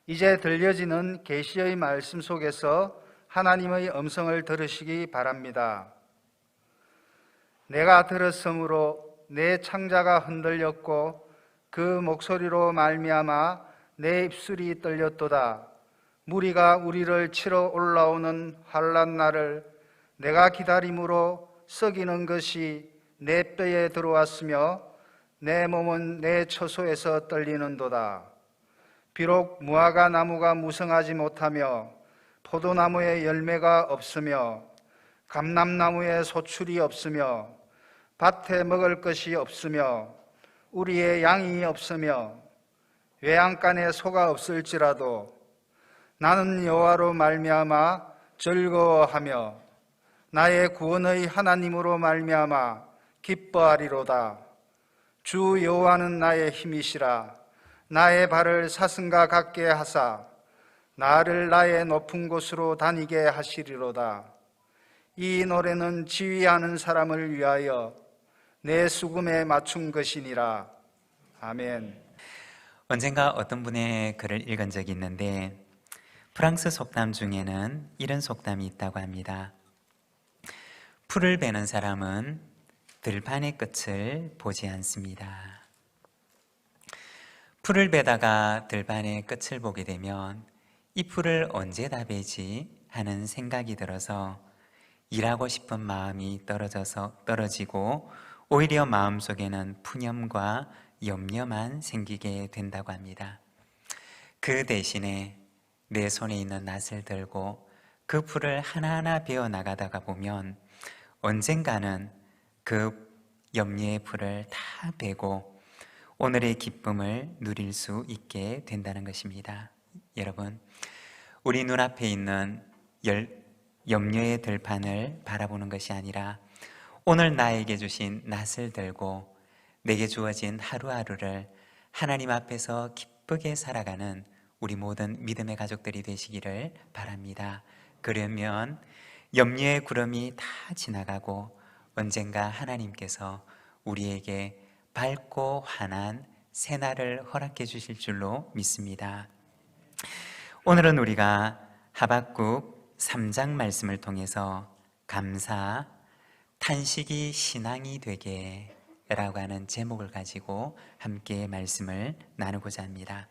이제 들려지는 계시의 말씀 속에서 하나님의 음성을 들으시기 바랍니다. 내가 들었으므로 내 창자가 흔들렸고 그 목소리로 말미암아 내 입술이 떨렸도다. 무리가 우리를 치러 올라오는 환난 날을 내가 기다림으로 썩이는 것이 내 뼈에 들어왔으며 내 몸은 내 처소에서 떨리는도다. 비록 무화과 나무가 무성하지 못하며 포도나무에 열매가 없으며 감람나무에 소출이 없으며 밭에 먹을 것이 없으며 우리의 양이 없으며 외양간에 소가 없을지라도 나는 여호와로 말미암아 즐거워하며 나의 구원의 하나님으로 말미암아 기뻐하리로다. 주 여호와는 나의 힘이시라. 나의 발을 사슴과 같게 하사 나를 나의 높은 곳으로 다니게 하시리로다. 이 노래는 지휘하는 사람을 위하여 내 수금에 맞춘 것이니라. 아멘. 언젠가 어떤 분의 글을 읽은 적이 있는데 프랑스 속담 중에는 이런 속담이 있다고 합니다. 풀을 베는 사람은 들판의 끝을 보지 않습니다. 풀을 베다가 들판의 끝을 보게 되면 이 풀을 언제 다 베지 하는 생각이 들어서 일하고 싶은 마음이 떨어지고 오히려 마음속에는 푸념과 염려만 생기게 된다고 합니다. 그 대신에 내 손에 있는 낫을 들고 그 풀을 하나하나 베어 나가다가 보면 언젠가는 그 염려의 풀을 다 베고 오늘의 기쁨을 누릴 수 있게 된다는 것입니다. 여러분, 우리 눈앞에 있는 염려의 들판을 바라보는 것이 아니라 오늘 나에게 주신 낫을 들고 내게 주어진 하루하루를 하나님 앞에서 기쁘게 살아가는 우리 모든 믿음의 가족들이 되시기를 바랍니다. 그러면 염려의 구름이 다 지나가고 언젠가 하나님께서 우리에게 밝고 환한 새날을 허락해 주실 줄로 믿습니다. 오늘은 우리가 하박국 3장 말씀을 통해서 감사, 탄식이 신앙이 되게 라고 하는 제목을 가지고 함께 말씀을 나누고자 합니다.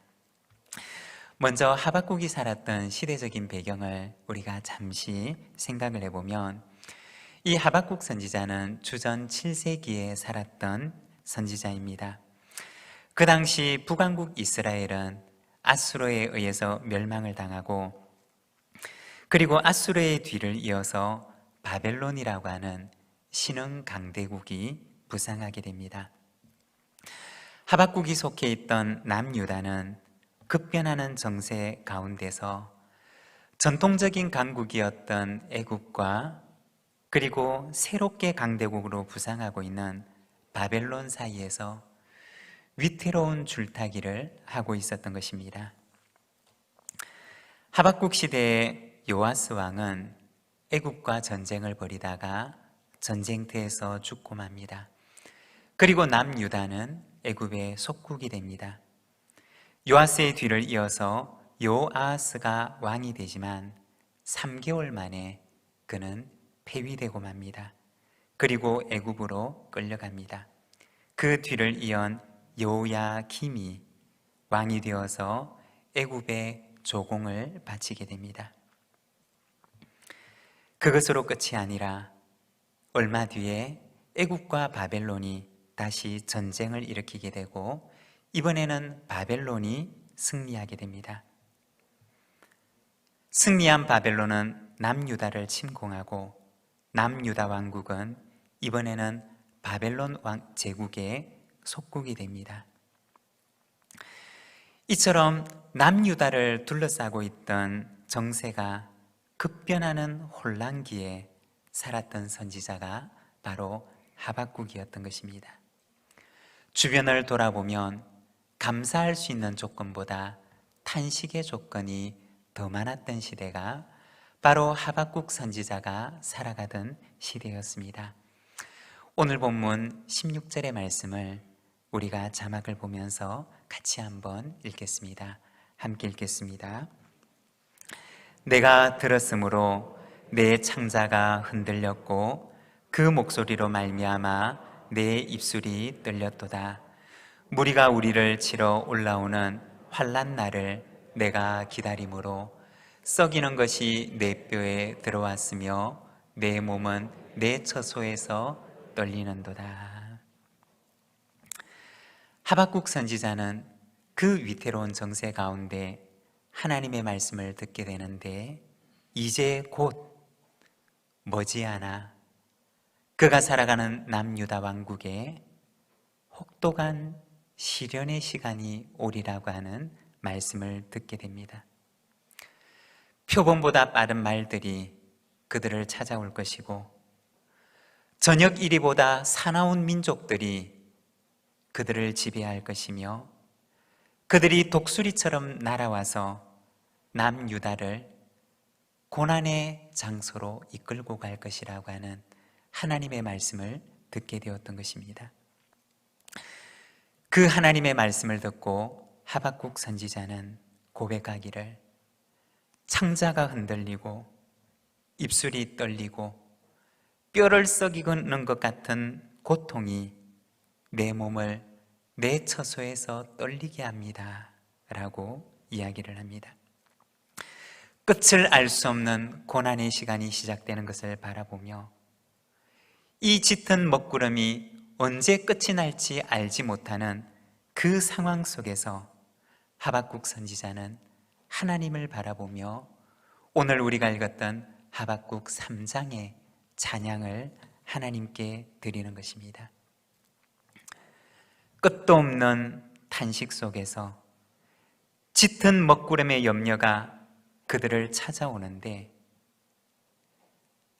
먼저 하박국이 살았던 시대적인 배경을 우리가 잠시 생각을 해보면 이 하박국 선지자는 주전 7세기에 살았던 선지자입니다. 그 당시 북왕국 이스라엘은 아수르에 의해서 멸망을 당하고 그리고 아수르의 뒤를 이어서 바벨론이라고 하는 신흥 강대국이 부상하게 됩니다. 하박국이 속해 있던 남유다는 급변하는 정세 가운데서 전통적인 강국이었던 애굽과 그리고 새롭게 강대국으로 부상하고 있는 바벨론 사이에서 위태로운 줄타기를 하고 있었던 것입니다. 하박국 시대의 요아스 왕은 애굽과 전쟁을 벌이다가 전쟁터에서 죽고 맙니다. 그리고 남유다는 애굽의 속국이 됩니다. 요아스의 뒤를 이어서 요아스가 왕이 되지만 3개월 만에 그는 폐위되고 맙니다. 그리고 애굽으로 끌려갑니다. 그 뒤를 이은 요야김이 왕이 되어서 애굽의 조공을 바치게 됩니다. 그것으로 끝이 아니라 얼마 뒤에 애굽과 바벨론이 다시 전쟁을 일으키게 되고 이번에는 바벨론이 승리하게 됩니다. 승리한 바벨론은 남유다를 침공하고 남유다 왕국은 이번에는 바벨론 제국의 속국이 됩니다. 이처럼 남유다를 둘러싸고 있던 정세가 급변하는 혼란기에 살았던 선지자가 바로 하박국이었던 것입니다. 주변을 돌아보면 감사할 수 있는 조건보다 탄식의 조건이 더 많았던 시대가 바로 하박국 선지자가 살아가던 시대였습니다. 오늘 본문 16절의 말씀을 우리가 자막을 보면서 같이 한번 읽겠습니다. 함께 읽겠습니다. 내가 들었으므로 내 창자가 흔들렸고 그 목소리로 말미암아 내 입술이 떨렸도다. 무리가 우리를 치러 올라오는 환난 날을 내가 기다림으로 썩이는 것이 내 뼈에 들어왔으며 내 몸은 내 처소에서 떨리는도다. 하박국 선지자는 그 위태로운 정세 가운데 하나님의 말씀을 듣게 되는데 이제 곧 머지않아 그가 살아가는 남유다 왕국에 혹독한 시련의 시간이 오리라고 하는 말씀을 듣게 됩니다. 표범보다 빠른 말들이 그들을 찾아올 것이고 저녁 이리보다 사나운 민족들이 그들을 지배할 것이며 그들이 독수리처럼 날아와서 남유다를 고난의 장소로 이끌고 갈 것이라고 하는 하나님의 말씀을 듣게 되었던 것입니다. 그 하나님의 말씀을 듣고 하박국 선지자는 고백하기를 창자가 흔들리고 입술이 떨리고 뼈를 썩이는 것 같은 고통이 내 몸을 내 처소에서 떨리게 합니다 라고 이야기를 합니다. 끝을 알 수 없는 고난의 시간이 시작되는 것을 바라보며 이 짙은 먹구름이 언제 끝이 날지 알지 못하는 그 상황 속에서 하박국 선지자는 하나님을 바라보며 오늘 우리가 읽었던 하박국 3장의 찬양을 하나님께 드리는 것입니다. 끝도 없는 탄식 속에서 짙은 먹구름의 염려가 그들을 찾아오는데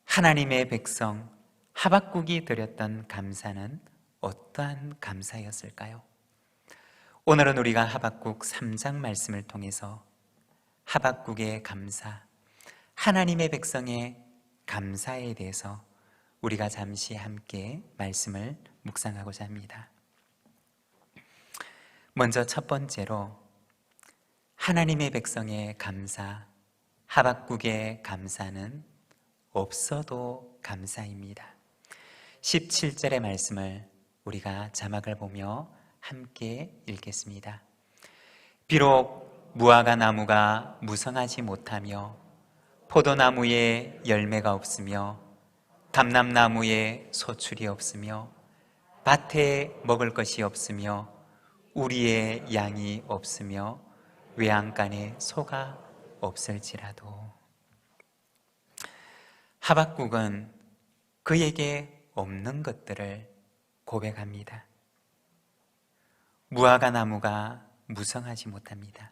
하나님의 백성 하박국이 드렸던 감사는 어떠한 감사였을까요? 오늘은 우리가 하박국 3장 말씀을 통해서 하박국의 감사, 하나님의 백성의 감사에 대해서 우리가 잠시 함께 말씀을 묵상하고자 합니다. 먼저 첫 번째로 하나님의 백성의 감사, 하박국의 감사는 없어도 감사입니다. 17절의 말씀을 우리가 자막을 보며 함께 읽겠습니다. 비록 무화과 나무가 무성하지 못하며 포도나무에 열매가 없으며 감람나무에 소출이 없으며 밭에 먹을 것이 없으며 우리의 양이 없으며 외양간에 소가 없을지라도 하박국은 그에게 없는 것들을 고백합니다. 무화과 나무가 무성하지 못합니다.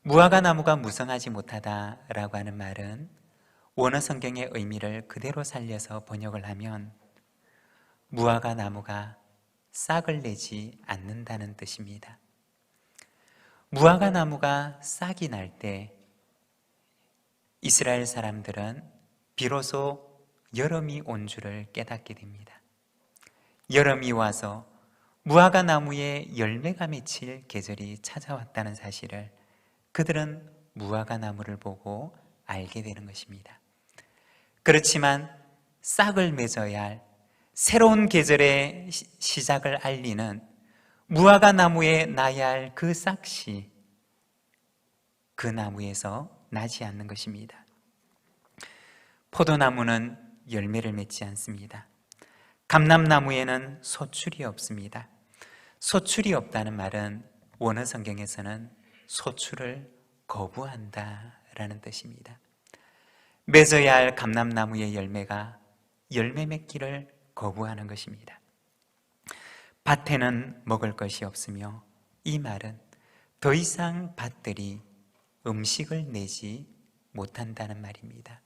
무화과 나무가 무성하지 못하다라고 하는 말은 원어 성경의 의미를 그대로 살려서 번역을 하면 무화과 나무가 싹을 내지 않는다는 뜻입니다. 무화과 나무가 싹이 날 때 이스라엘 사람들은 비로소 여름이 온 줄을 깨닫게 됩니다. 여름이 와서 무화과 나무에 열매가 맺힐 계절이 찾아왔다는 사실을 그들은 무화과 나무를 보고 알게 되는 것입니다. 그렇지만 싹을 맺어야 할 새로운 계절의 시작을 알리는 무화과 나무에 나야 할 그 싹이 그 나무에서 나지 않는 것입니다. 포도나무는 열매를 맺지 않습니다. 감람나무에는 소출이 없습니다. 소출이 없다는 말은 원어 성경에서는 소출을 거부한다라는 뜻입니다. 맺어야 할 감람나무의 열매가 열매 맺기를 거부하는 것입니다. 밭에는 먹을 것이 없으며 이 말은 더 이상 밭들이 음식을 내지 못한다는 말입니다.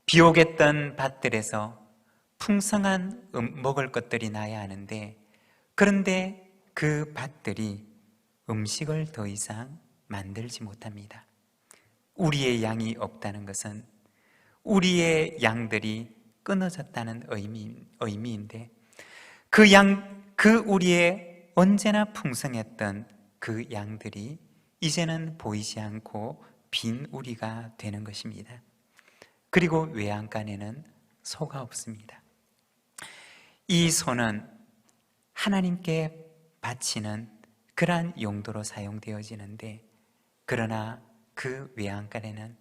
비옥했던 밭들에서 풍성한 먹을 것들이 나야 하는데 그런데 그 밭들이 음식을 더 이상 만들지 못합니다. 우리의 양이 없다는 것은 우리의 양들이 끊어졌다는 의미인데 그 우리의 언제나 풍성했던 그 양들이 이제는 보이지 않고 빈 우리가 되는 것입니다. 그리고 외양간에는 소가 없습니다. 이 소는 하나님께 바치는 그러한 용도로 사용되어지는데, 그러나 그 외양간에는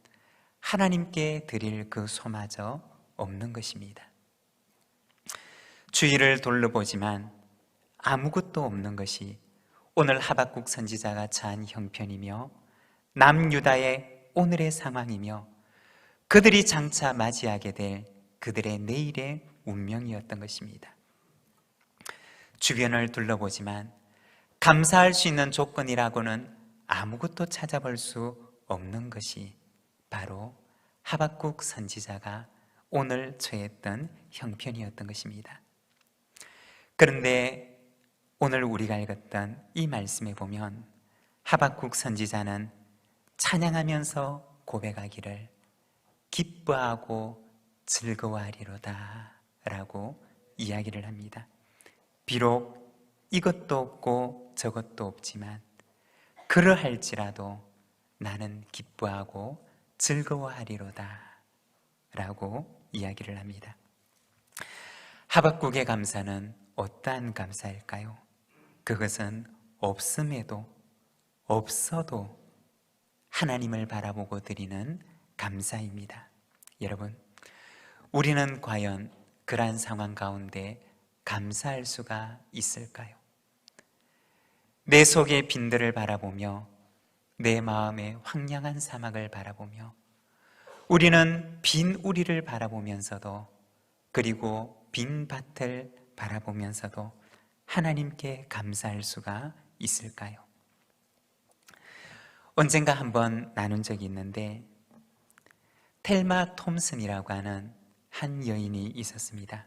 하나님께 드릴 그 소마저 없는 것입니다. 주위를 둘러보지만 아무것도 없는 것이 오늘 하박국 선지자가 처한 형편이며 남유다의 오늘의 상황이며 그들이 장차 맞이하게 될 그들의 내일의 운명이었던 것입니다. 주변을 둘러보지만 감사할 수 있는 조건이라고는 아무것도 찾아볼 수 없는 것이 바로 하박국 선지자가 오늘 처했던 형편이었던 것입니다. 그런데 오늘 우리가 읽었던 이 말씀에 보면 하박국 선지자는 찬양하면서 고백하기를 기뻐하고 즐거워하리로다 라고 이야기를 합니다. 비록 이것도 없고 저것도 없지만 그러할지라도 나는 기뻐하고 즐거워하리로다 라고 이야기를 합니다. 하박국의 감사는 어떠한 감사일까요? 그것은 없음에도 없어도 하나님을 바라보고 드리는 감사입니다. 여러분, 우리는 과연 그러한 상황 가운데 감사할 수가 있을까요? 내 속의 빈들을 바라보며 내 마음의 황량한 사막을 바라보며 우리는 빈 우리를 바라보면서도, 그리고 빈 밭을 바라보면서도 하나님께 감사할 수가 있을까요? 언젠가 한번 나눈 적이 있는데, 텔마 톰슨이라고 하는 한 여인이 있었습니다.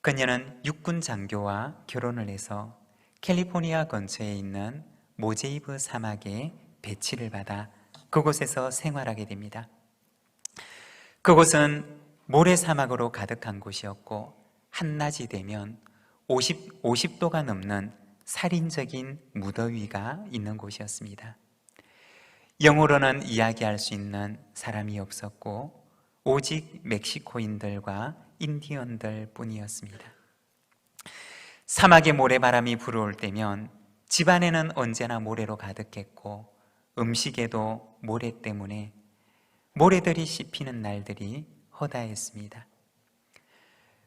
그녀는 육군 장교와 결혼을 해서 캘리포니아 근처에 있는 모제이브 사막에 배치를 받아 그곳에서 생활하게 됩니다. 그곳은 모래사막으로 가득한 곳이었고 한낮이 되면 50도가 넘는 살인적인 무더위가 있는 곳이었습니다. 영어로는 이야기할 수 있는 사람이 없었고 오직 멕시코인들과 인디언들 뿐이었습니다. 사막에 모래바람이 불어올 때면 집안에는 언제나 모래로 가득했고 음식에도 모래 때문에 모래들이 씹히는 날들이 허다했습니다.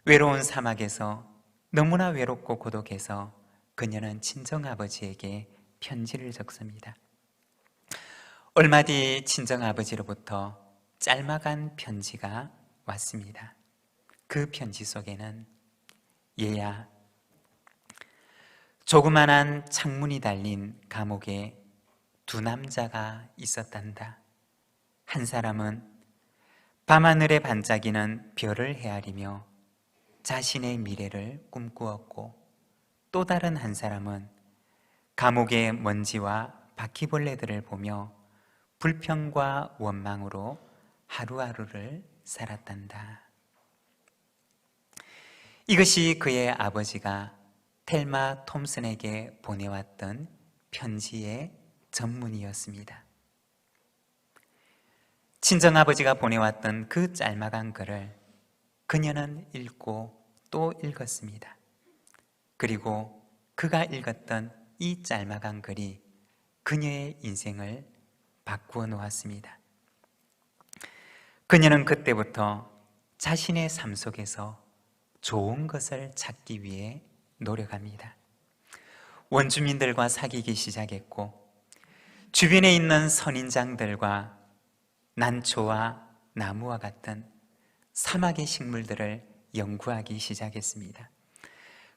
외로운 사막에서 너무나 외롭고 고독해서 그녀는 친정아버지에게 편지를 적습니다. 얼마 뒤 친정아버지로부터 짤막한 편지가 왔습니다. 그 편지 속에는 얘야, 조그만한 창문이 달린 감옥에 두 남자가 있었단다. 한 사람은 밤하늘에 반짝이는 별을 헤아리며 자신의 미래를 꿈꾸었고, 또 다른 한 사람은 감옥의 먼지와 바퀴벌레들을 보며 불평과 원망으로 하루하루를 살았단다. 이것이 그의 아버지가 텔마 톰슨에게 보내왔던 편지의 전문이었습니다. 친정아버지가 보내왔던 그 짤막한 글을 그녀는 읽고 또 읽었습니다. 그리고 그가 읽었던 이 짤막한 글이 그녀의 인생을 바꾸어 놓았습니다. 그녀는 그때부터 자신의 삶 속에서 좋은 것을 찾기 위해 노력합니다. 원주민들과 사귀기 시작했고, 주변에 있는 선인장들과 난초와 나무와 같은 사막의 식물들을 연구하기 시작했습니다.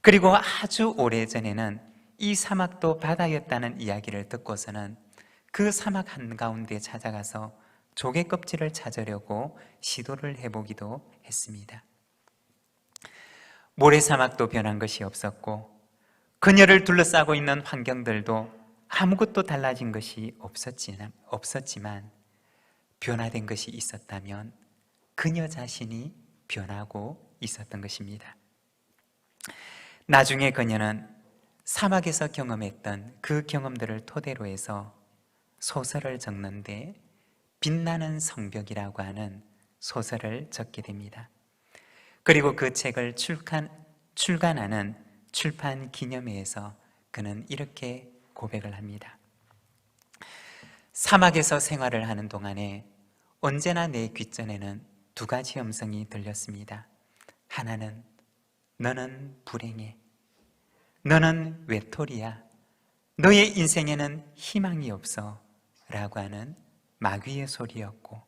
그리고 아주 오래전에는 이 사막도 바다였다는 이야기를 듣고서는 그 사막 한가운데 찾아가서 조개 껍질을 찾으려고 시도를 해보기도 했습니다. 모래사막도 변한 것이 없었고 그녀를 둘러싸고 있는 환경들도 아무것도 달라진 것이 없었지만 변화된 것이 있었다면 그녀 자신이 변하고 있었던 것입니다. 나중에 그녀는 사막에서 경험했던 그 경험들을 토대로 해서 소설을 적는데 빛나는 성벽이라고 하는 소설을 적게 됩니다. 그리고 그 책을 출간하는 출판 기념회에서 그는 이렇게 고백을 합니다. 사막에서 생활을 하는 동안에 언제나 내 귓전에는 두 가지 음성이 들렸습니다. 하나는 너는 불행해, 너는 외톨이야, 너의 인생에는 희망이 없어 라고 하는 마귀의 소리였고,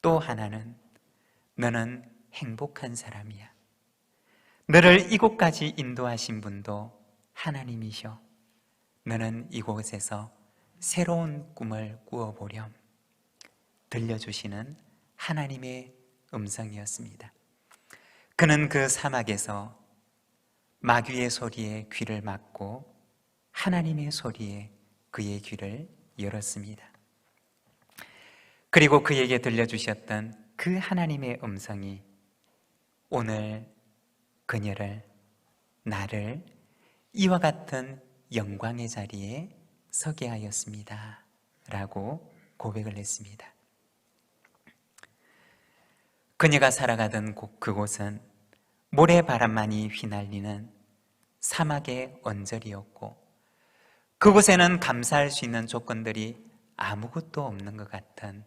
또 하나는 너는 행복한 사람이야, 너를 이곳까지 인도하신 분도 하나님이셔, 너는 이곳에서 새로운 꿈을 꾸어보렴 들려주시는 하나님의 음성이었습니다. 그는 그 사막에서 마귀의 소리에 귀를 막고 하나님의 소리에 그의 귀를 열었습니다. 그리고 그에게 들려주셨던 그 하나님의 음성이 오늘 그녀를, 나를 이와 같은 영광의 자리에 서게 하였습니다 라고 고백을 했습니다. 그녀가 살아가던 그곳은 모래바람만이 휘날리는 사막의 언저리였고, 그곳에는 감사할 수 있는 조건들이 아무것도 없는 것 같은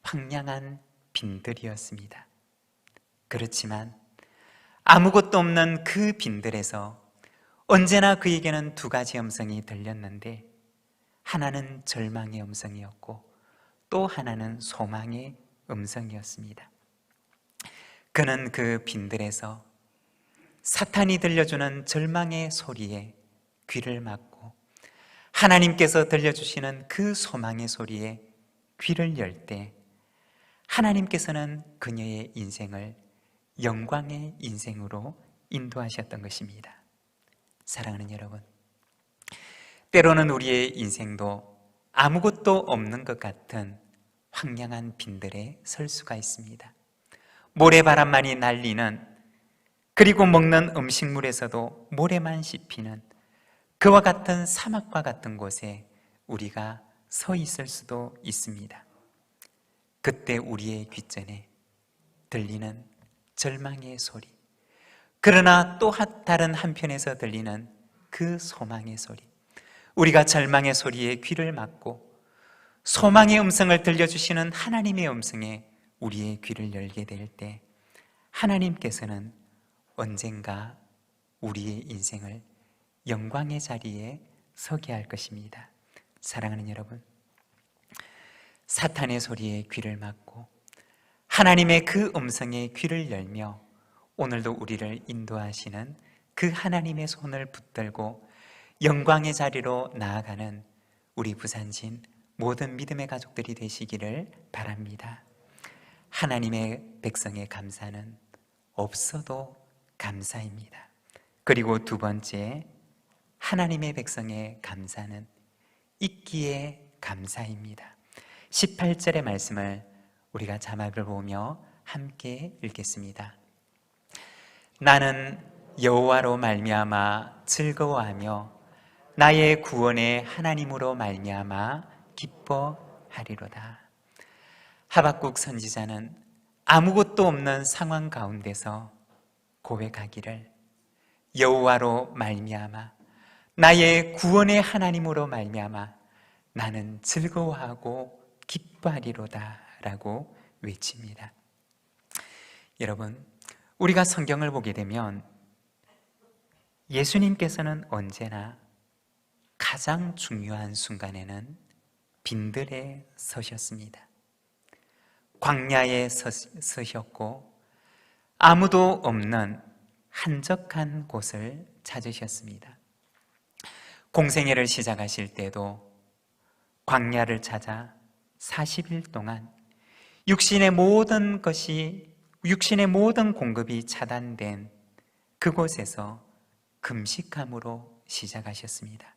황량한 빈들이었습니다. 그렇지만 아무것도 없는 그 빈들에서 언제나 그에게는 두 가지 음성이 들렸는데, 하나는 절망의 음성이었고 또 하나는 소망의 음성이었습니다. 그는 그 빈들에서 사탄이 들려주는 절망의 소리에 귀를 막고 하나님께서 들려주시는 그 소망의 소리에 귀를 열 때 하나님께서는 그녀의 인생을 영광의 인생으로 인도하셨던 것입니다. 사랑하는 여러분, 때로는 우리의 인생도 아무것도 없는 것 같은 황량한 빈들에 설 수가 있습니다. 모래바람만이 날리는, 그리고 먹는 음식물에서도 모래만 씹히는 그와 같은 사막과 같은 곳에 우리가 서 있을 수도 있습니다. 그때 우리의 귓전에 들리는 절망의 소리, 그러나 또 다른 한편에서 들리는 그 소망의 소리, 우리가 절망의 소리에 귀를 막고 소망의 음성을 들려주시는 하나님의 음성에 우리의 귀를 열게 될 때 하나님께서는 언젠가 우리의 인생을 영광의 자리에 서게 할 것입니다. 사랑하는 여러분, 사탄의 소리에 귀를 막고 하나님의 그 음성에 귀를 열며 오늘도 우리를 인도하시는 그 하나님의 손을 붙들고 영광의 자리로 나아가는 우리 부산진 모든 믿음의 가족들이 되시기를 바랍니다. 하나님의 백성의 감사는 없어도 감사입니다. 그리고 두 번째, 하나님의 백성의 감사는 있기에 감사입니다. 18절의 말씀을 우리가 자막을 보며 함께 읽겠습니다. 나는 여호와로 말미암아 즐거워하며 나의 구원의 하나님으로 말미암아 기뻐하리로다. 하박국 선지자는 아무것도 없는 상황 가운데서 고백하기를 여호와로 말미암아 나의 구원의 하나님으로 말미암아 나는 즐거워하고 기뻐하리로다 라고 외칩니다. 여러분, 우리가 성경을 보게 되면 예수님께서는 언제나 가장 중요한 순간에는 빈들에 서셨습니다. 광야에 서셨고 아무도 없는 한적한 곳을 찾으셨습니다. 공생애를 시작하실 때도 광야를 찾아 40일 동안 육신의 모든 공급이 차단된 그곳에서 금식함으로 시작하셨습니다.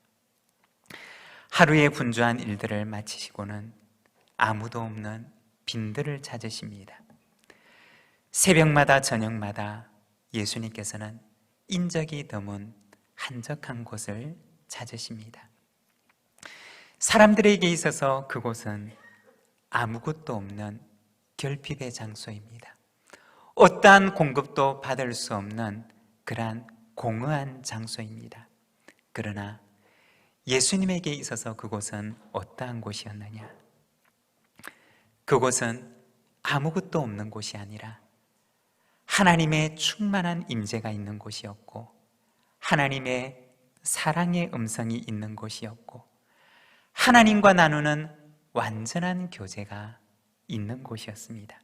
하루의 분주한 일들을 마치시고는 아무도 없는 빈들을 찾으십니다. 새벽마다 저녁마다 예수님께서는 인적이 드문 한적한 곳을 찾으십니다. 사람들에게 있어서 그곳은 아무것도 없는 결핍의 장소입니다. 어떠한 공급도 받을 수 없는 그러한 공허한 장소입니다. 그러나 예수님에게 있어서 그곳은 어떠한 곳이었느냐? 그곳은 아무것도 없는 곳이 아니라 하나님의 충만한 임재가 있는 곳이었고, 하나님의 사랑의 음성이 있는 곳이었고, 하나님과 나누는 완전한 교제가 있는 곳이었습니다.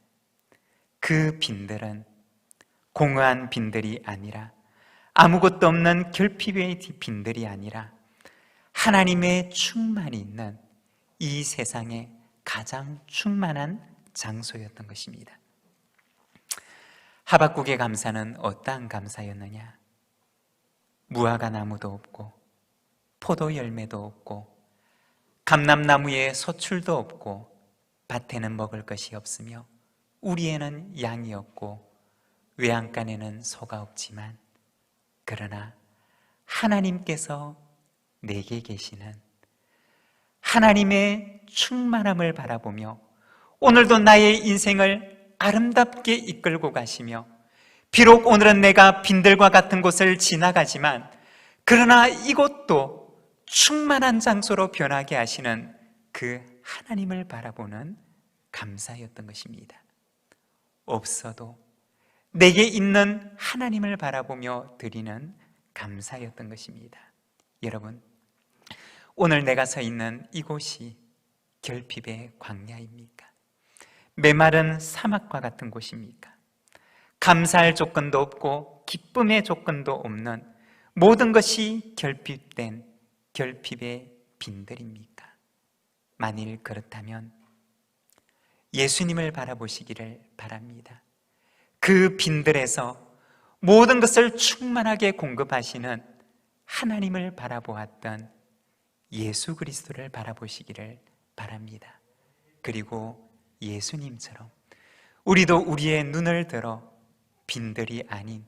그 빈들은 공허한 빈들이 아니라, 아무것도 없는 결핍의 빈들이 아니라 하나님의 충만이 있는 이 세상에 가장 충만한 장소였던 것입니다. 하박국의 감사는 어떠한 감사였느냐? 무화과 나무도 없고 포도 열매도 없고 감람나무에 소출도 없고 밭에는 먹을 것이 없으며 우리에는 양이 없고 외양간에는 소가 없지만, 그러나 하나님께서 내게 계시는 하나님의 충만함을 바라보며 오늘도 나의 인생을 아름답게 이끌고 가시며, 비록 오늘은 내가 빈들과 같은 곳을 지나가지만 그러나 이곳도 충만한 장소로 변하게 하시는 그 하나님을 바라보는 감사였던 것입니다. 없어도 내게 있는 하나님을 바라보며 드리는 감사였던 것입니다. 여러분, 오늘 내가 서 있는 이곳이 결핍의 광야입니까? 메마른 사막과 같은 곳입니까? 감사할 조건도 없고 기쁨의 조건도 없는 모든 것이 결핍된 결핍의 빈들입니까? 만일 그렇다면 예수님을 바라보시기를 바랍니다. 그 빈들에서 모든 것을 충만하게 공급하시는 하나님을 바라보았던 예수 그리스도를 바라보시기를 바랍니다. 그리고 예수님처럼 우리도 우리의 눈을 들어 빈들이 아닌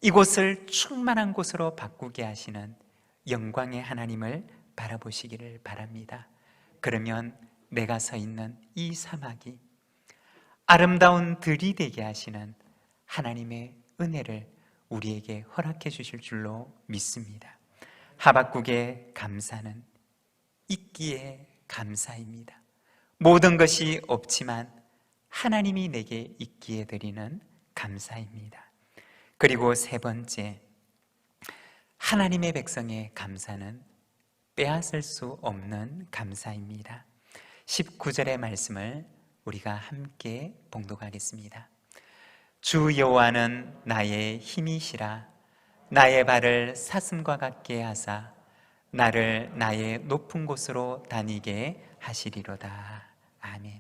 이곳을 충만한 곳으로 바꾸게 하시는 영광의 하나님을 바라보시기를 바랍니다. 그러면 내가 서 있는 이 사막이 아름다운 들이 되게 하시는 하나님의 은혜를 우리에게 허락해 주실 줄로 믿습니다. 하박국의 감사는 있기에 감사입니다. 모든 것이 없지만 하나님이 내게 있기에 드리는 감사입니다. 그리고 세 번째, 하나님의 백성의 감사는 빼앗을 수 없는 감사입니다. 19절의 말씀을 우리가 함께 봉독하겠습니다. 주 여호와는 나의 힘이시라. 나의 발을 사슴과 같게 하사 나를 나의 높은 곳으로 다니게 하시리로다. 아멘.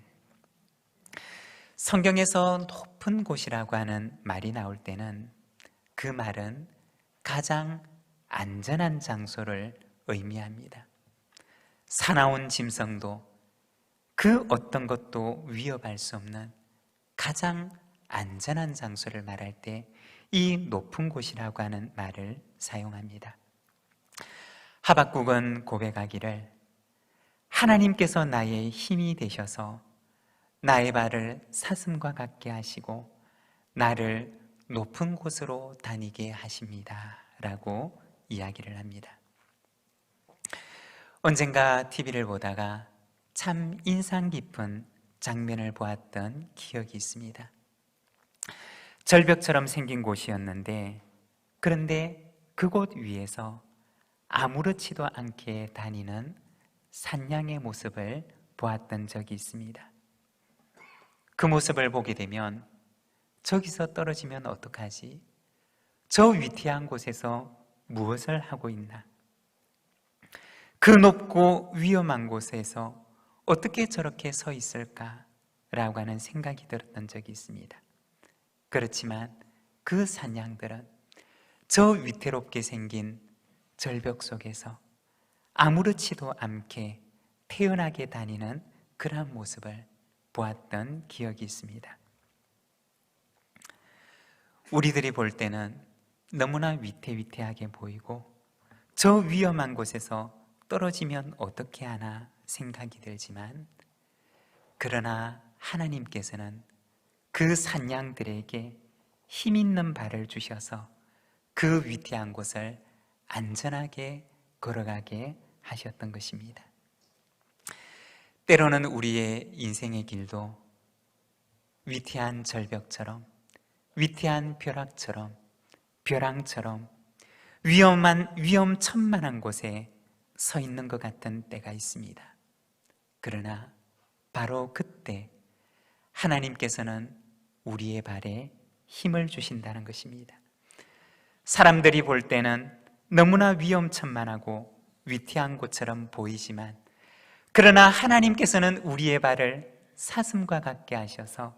성경에서 높은 곳이라고 하는 말이 나올 때는 그 말은 가장 안전한 장소를 의미합니다. 사나운 짐승도 그 어떤 것도 위협할 수 없는 가장 안전한 장소를 말할 때 이 높은 곳이라고 하는 말을 사용합니다. 하박국은 고백하기를 하나님께서 나의 힘이 되셔서 나의 발을 사슴과 같게 하시고 나를 높은 곳으로 다니게 하십니다 라고 이야기를 합니다. 언젠가 TV를 보다가 참 인상 깊은 장면을 보았던 기억이 있습니다. 절벽처럼 생긴 곳이었는데, 그런데 그곳 위에서 아무렇지도 않게 다니는 산양의 모습을 보았던 적이 있습니다. 그 모습을 보게 되면 저기서 떨어지면 어떡하지? 저 위태한 곳에서 무엇을 하고 있나? 그 높고 위험한 곳에서 어떻게 저렇게 서 있을까? 라고 하는 생각이 들었던 적이 있습니다. 그렇지만 그 산양들은 저 위태롭게 생긴 절벽 속에서 아무렇지도 않게 태연하게 다니는 그러한 모습을 보았던 기억이 있습니다. 우리들이 볼 때는 너무나 위태위태하게 보이고 저 위험한 곳에서 떨어지면 어떻게 하나 생각이 들지만, 그러나 하나님께서는 그 산양들에게 힘 있는 발을 주셔서 그 위태한 곳을 안전하게 걸어가게 하셨던 것입니다. 때로는 우리의 인생의 길도 위태한 절벽처럼, 위태한 벼락처럼, 벼랑처럼 위험천만한 곳에 서 있는 것 같은 때가 있습니다. 그러나 바로 그때 하나님께서는 우리의 발에 힘을 주신다는 것입니다. 사람들이 볼 때는 너무나 위험천만하고 위태한 곳처럼 보이지만, 그러나 하나님께서는 우리의 발을 사슴과 같게 하셔서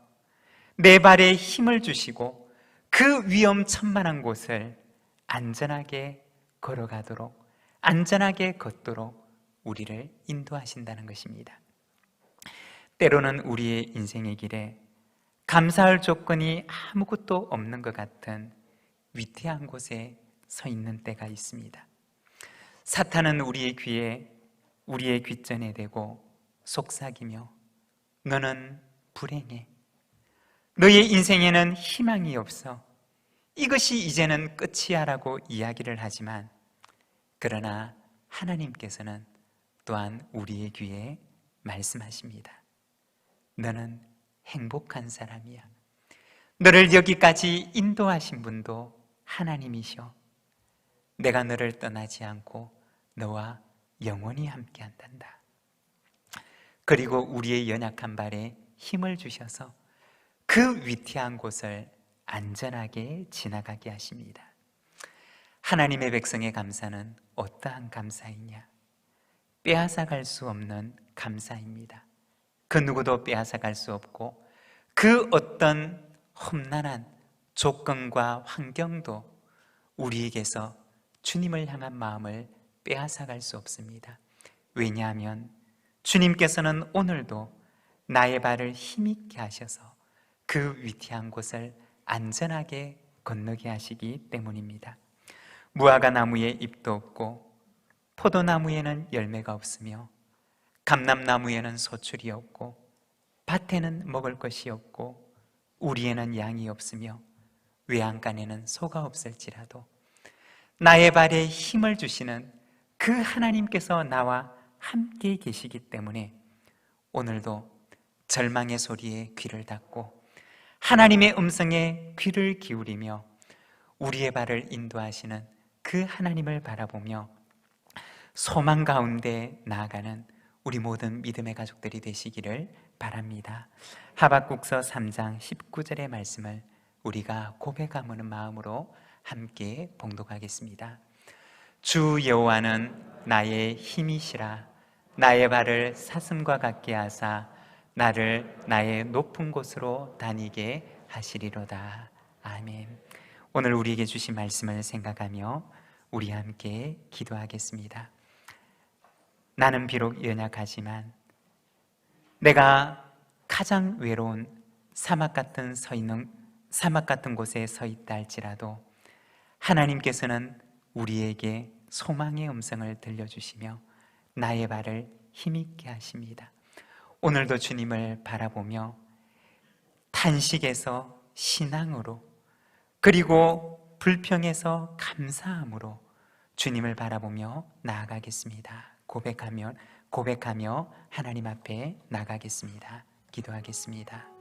내 발에 힘을 주시고 그 위험천만한 곳을 안전하게 걸어가도록, 안전하게 걷도록 우리를 인도하신다는 것입니다. 때로는 우리의 인생의 길에 감사할 조건이 아무것도 없는 것 같은 위태한 곳에 서 있는 때가 있습니다. 사탄은 우리의 귀에, 우리의 귓전에 대고 속삭이며 너는 불행해, 너의 인생에는 희망이 없어, 이것이 이제는 끝이야 라고 이야기를 하지만, 그러나 하나님께서는 또한 우리의 귀에 말씀하십니다. 너는 행복한 사람이야. 너를 여기까지 인도하신 분도 하나님이셔. 내가 너를 떠나지 않고 너와 영원히 함께 한단다. 그리고 우리의 연약한 발에 힘을 주셔서 그 위태한 곳을 안전하게 지나가게 하십니다. 하나님의 백성의 감사는 어떠한 감사이냐? 빼앗아갈 수 없는 감사입니다. 그 누구도 빼앗아갈 수 없고, 그 어떤 험난한 조건과 환경도 우리에게서 주님을 향한 마음을 빼앗아갈 수 없습니다. 왜냐하면 주님께서는 오늘도 나의 발을 힘있게 하셔서 그 위태한 곳을 안전하게 건너게 하시기 때문입니다. 무화과 나무에 잎도 없고, 포도나무에는 열매가 없으며, 감람나무에는 소출이 없고, 밭에는 먹을 것이 없고, 우리에는 양이 없으며, 외양간에는 소가 없을지라도 나의 발에 힘을 주시는 그 하나님께서 나와 함께 계시기 때문에 오늘도 절망의 소리에 귀를 닫고 하나님의 음성에 귀를 기울이며 우리의 발을 인도하시는 그 하나님을 바라보며 소망 가운데 나아가는 우리 모든 믿음의 가족들이 되시기를 바랍니다. 하박국서 3장 19절의 말씀을 우리가 고백하는 마음으로 함께 봉독하겠습니다. 주 여호와는 나의 힘이시라. 나의 발을 사슴과 같게 하사 나를 나의 높은 곳으로 다니게 하시리로다. 아멘. 오늘 우리에게 주신 말씀을 생각하며 우리 함께 기도하겠습니다. 나는 비록 연약하지만 내가 가장 외로운 사막 같은 곳에 서 있다 할지라도 하나님께서는 우리에게 소망의 음성을 들려주시며 나의 발을 힘있게 하십니다. 오늘도 주님을 바라보며 탄식에서 신앙으로, 그리고 불평에서 감사함으로 주님을 바라보며 나아가겠습니다. 고백하며 하나님 앞에 나가겠습니다. 기도하겠습니다.